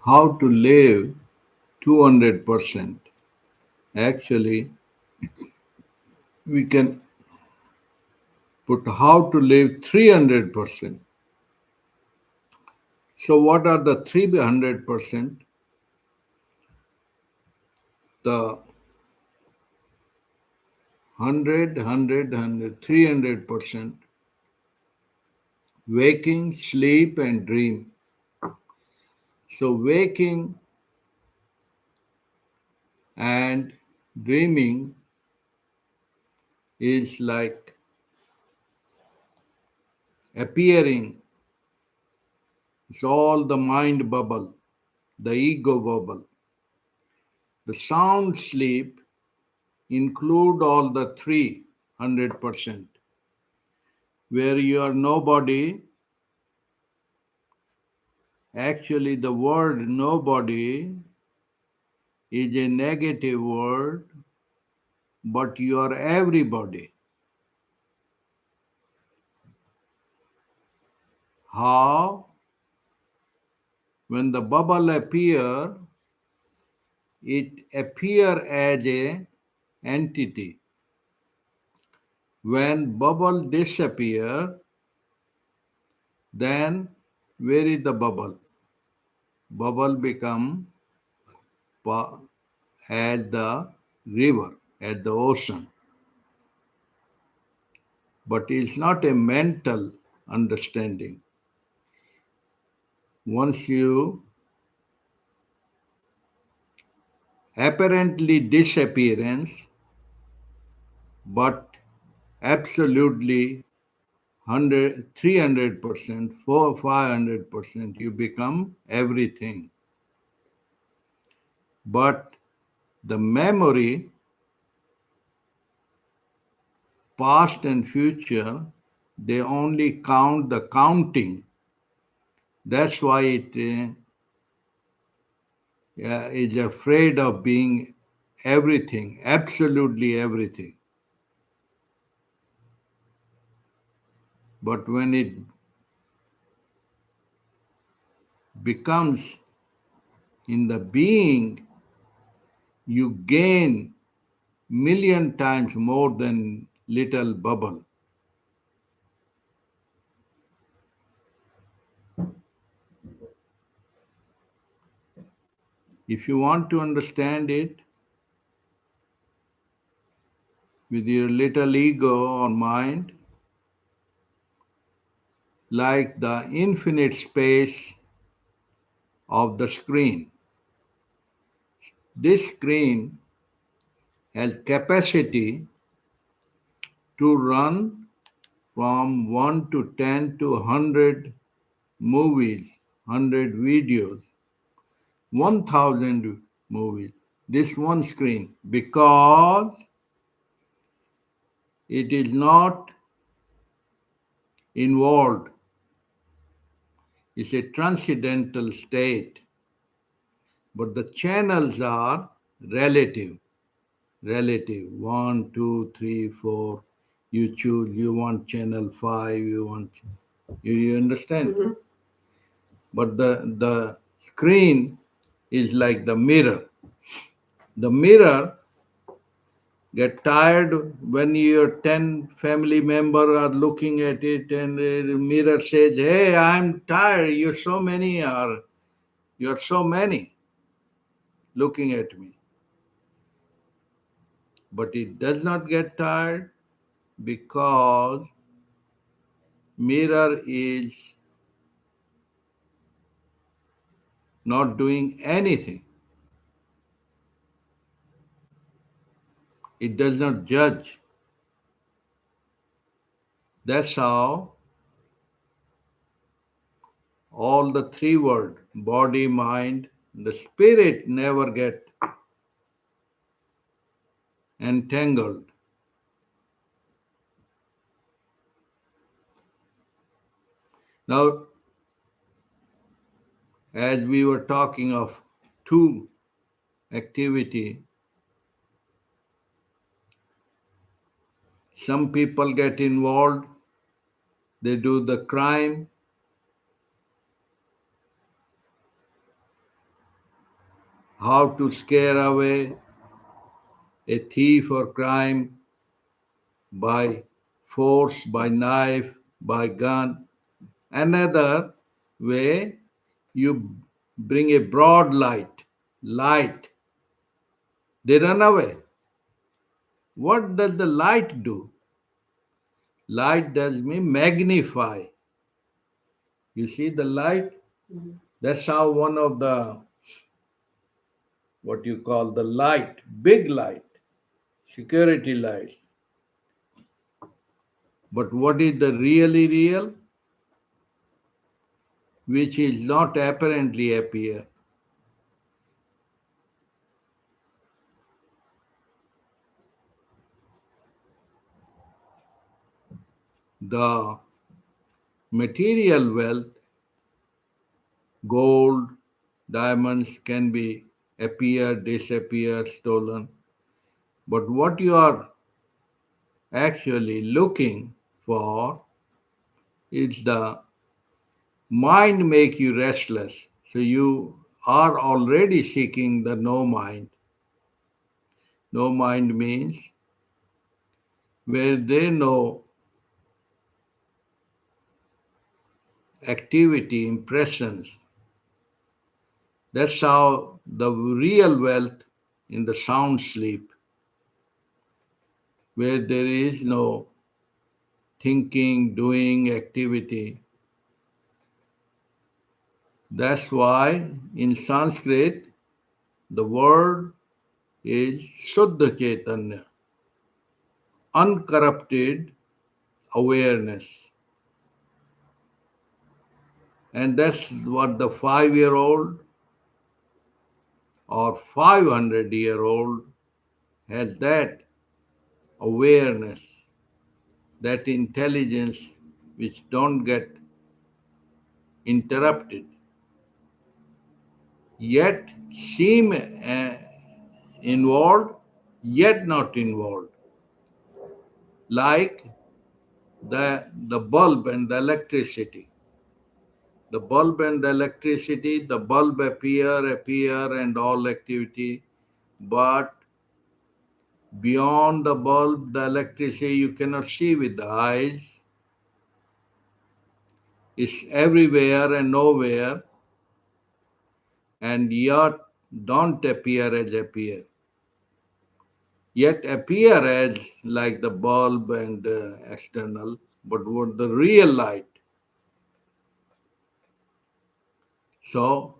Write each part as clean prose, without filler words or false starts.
how to live 200%. Actually, we can put how to live 300%. So, what are the 300%? The 300%. Waking, sleep, and dream. So, waking and dreaming is like appearing. It's all the mind bubble, the ego bubble. The sound sleep include all the 300%, where you are nobody. Actually, the word nobody is a negative word, but you are everybody. How? When the bubble appear, it appear as a entity. When bubble disappear, then where is the bubble? Bubble become as the river, as the ocean. But it's not a mental understanding. Once you apparently disappearance, but absolutely 100, 300%, 500%, you become everything. But the memory, past and future, they only count the counting. That's why it is afraid of being everything, absolutely everything. But when it becomes in the being, you gain million times more than little bubble. If you want to understand it with your little ego or mind, like the infinite space of the screen, this screen has capacity to run from 1 to 10 to 100 movies, 100 videos, 1000 movies. This one screen, because it is not involved. It's a transcendental state, but the channels are relative. Relative. One, two, three, four. You choose. You want channel 5. You want. You understand? Mm-hmm. But the screen is like the mirror. The mirror get tired when your 10 family member are looking at it, and the mirror says, hey, I'm tired, you're so many looking at me. But it does not get tired because mirror is not doing anything. It does not judge. That's how all the three words, body, mind, the spirit, never get entangled. Now, as we were talking of two activity, some people get involved, they do the crime, how to scare away a thief or crime by force, by knife, by gun. Another way, you bring a broad light, they run away. What does the light do? Light does mean magnify. You see the light? That's how one of the, what you call the light, big light, security lights. But what is the really real? Which is not apparently appear. The material wealth, gold, diamonds can be appear, disappear, stolen. But what you are actually looking for is the mind make you restless. So you are already seeking the no mind. No mind means where there no activity, impressions. That's how the real wealth in the sound sleep, where there is no thinking, doing, activity. That's why in Sanskrit the word is Shuddha Chaitanya, uncorrupted awareness. And that's what the 5-year-old or 500-year-old has, that awareness, that intelligence which don't get interrupted, yet seem involved, yet not involved. Like the bulb and the electricity. The bulb and the electricity, the bulb appear and all activity, but beyond the bulb, the electricity you cannot see with the eyes. It's everywhere and nowhere, and yet don't appear as appear. Yet appear as like the bulb and external, but what the real light. So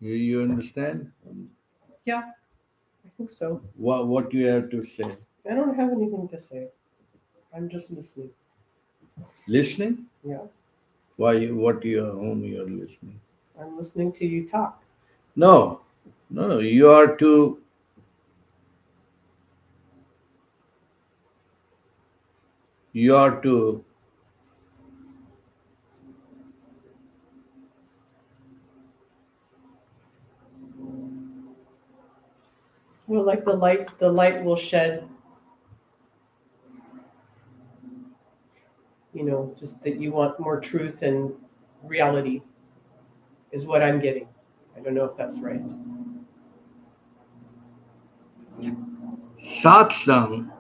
you understand Yeah, I think so. what you have to say? I don't have anything to say. I'm just listening. Listening? Yeah, Why? What you are? Whom you are listening? I'm listening to you talk. No, no. You are to. You are to. Well, like the light will shed, just that you want more truth and reality is what I'm getting. I don't know if that's right. Satsang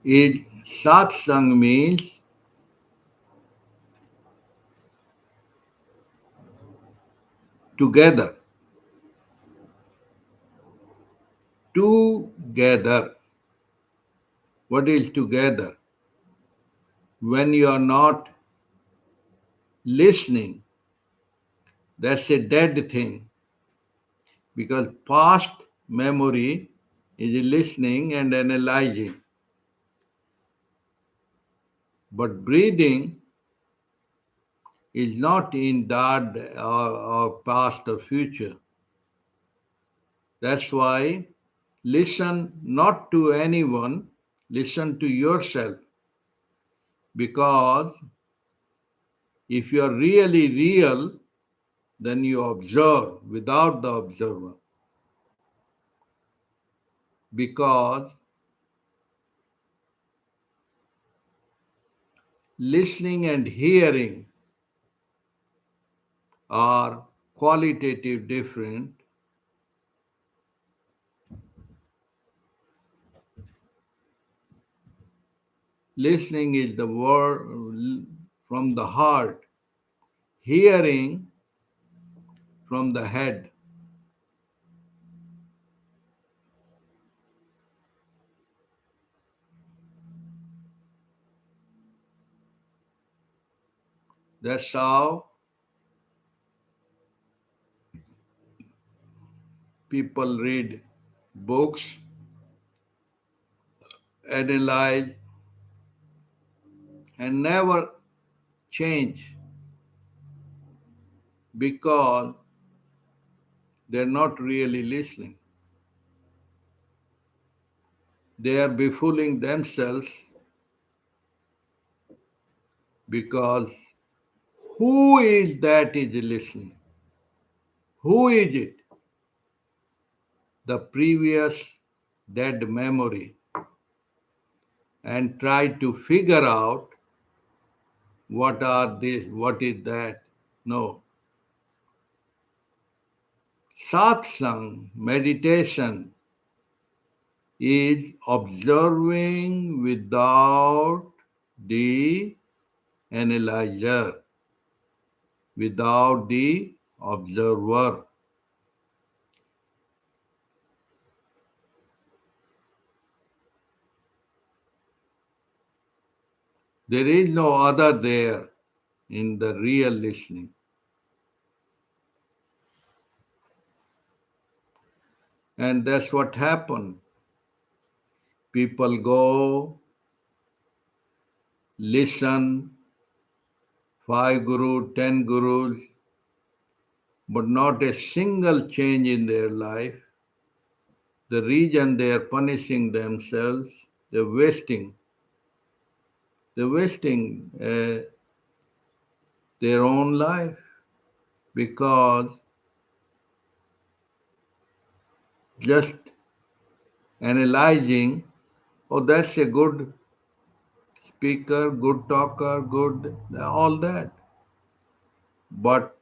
is. Satsang means together. Together. What is together? When you are not listening, that's a dead thing, because past memory is listening and analyzing. But breathing is not in that or past or future. That's why listen not to anyone, listen to yourself. Because if you are really real, then you observe without the observer. Because Listening and hearing are qualitative different. Listening is the word from the heart, hearing from the head. That's how people read books, analyze, and never change because they're not really listening. They are befooling themselves because who is that is listening? Who is it? The previous dead memory, and try to figure out what are this, what is that. No. Satsang meditation is observing without the analyzer, without the observer. There is no other there in the real listening. And that's what happened. People go, listen, 5 gurus, 10 gurus, but not a single change in their life. The reason they are punishing themselves, they're wasting their own life because just analyzing, oh, that's a good speaker, good talker, good, all that. But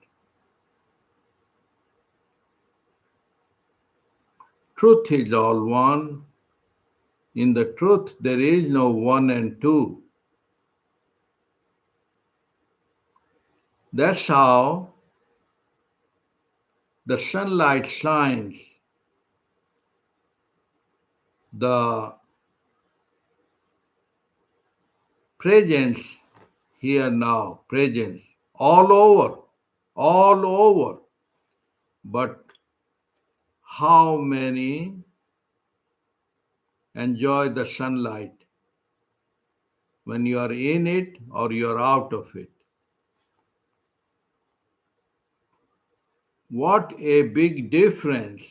truth is all one. In the truth, there is no one and two. That's how the sunlight shines. The presence here now, presence all over, all over. But how many enjoy the sunlight when you are in it or you are out of it? What a big difference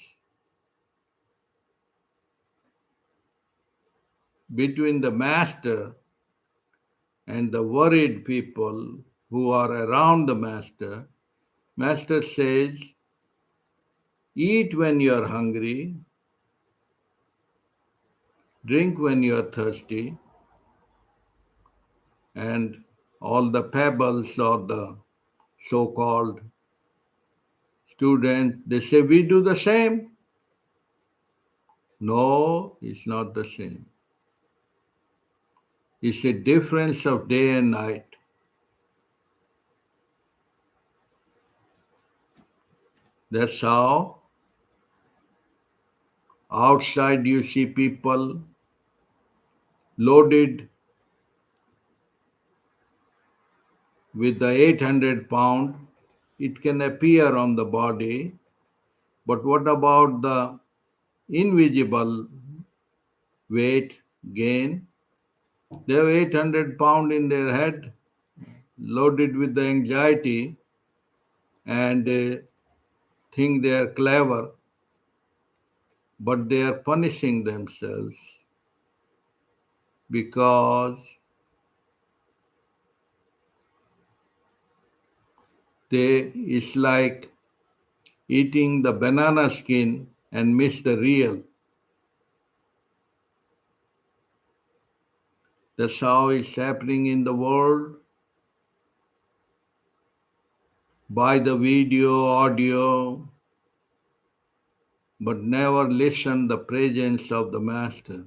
between the master and the worried people who are around the master. Master says, eat when you are hungry, drink when you are thirsty, and all the pebbles or the so-called students, they say, we do the same. No, it's not the same. It's a difference of day and night. That's how outside you see people loaded with the 800 pound. It can appear on the body, but what about the invisible weight gain? They have 800 pound in their head, loaded with the anxiety, and think they are clever, but they are punishing themselves because it's like eating the banana skin and miss the real. That's how it's happening in the world by the video, audio, but never listen the presence of the Master.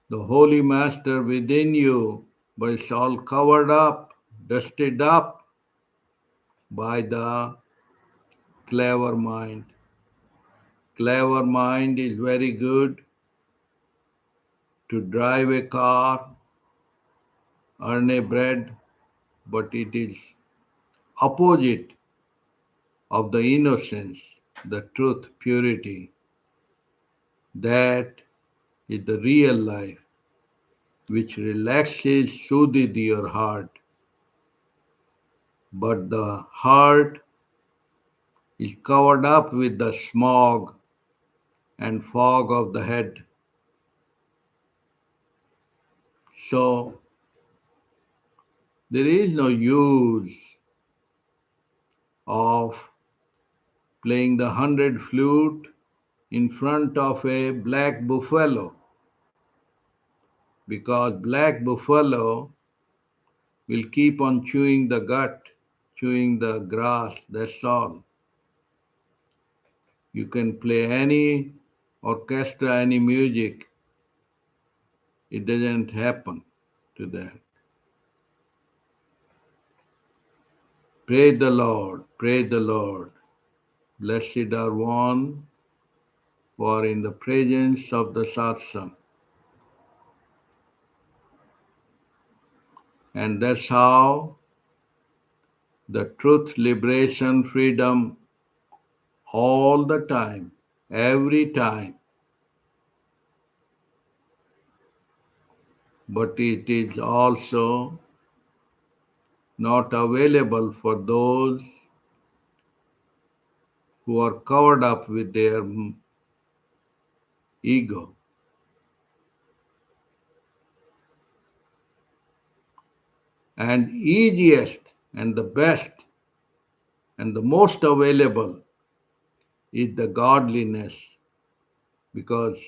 The Holy Master within you, but it's all covered up, dusted up by the clever mind. Clever mind is very good to drive a car, earn a bread, but it is opposite of the innocence, the truth, purity. That is the real life, which relaxes, soothes your heart. But the heart is covered up with the smog and fog of the head. So there is no use of playing the 100 flute in front of a black buffalo, because black buffalo will keep on chewing the gut, chewing the grass, that's all. You can play any orchestra, any music, it doesn't happen to that. Praise the Lord, praise the Lord. Blessed are one who are in the presence of the Satsang. And that's how the truth, liberation, freedom, all the time, every time. But it is also not available for those who are covered up with their ego. And easiest and the best and the most available is the godliness, because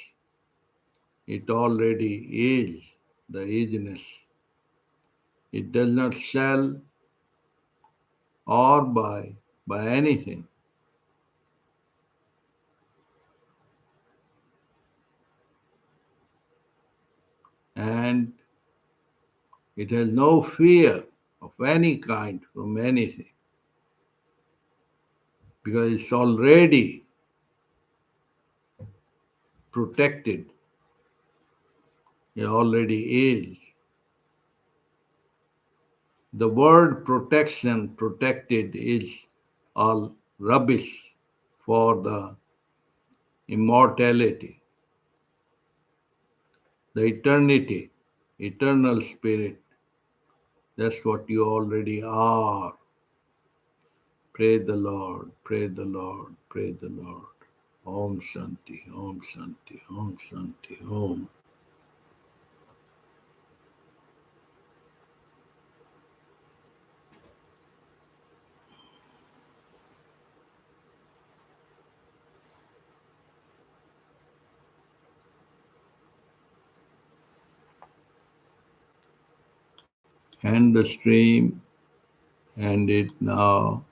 it already is the isness. It does not sell or buy anything. And it has no fear of any kind from anything, because it's already protected. It already is. The word protection, protected, is all rubbish for the immortality, the eternity, eternal spirit. That's what you already are. Praise the Lord, praise the Lord, praise the Lord. Om Shanti, Om Shanti, Om Shanti, Om. End the stream, end it now.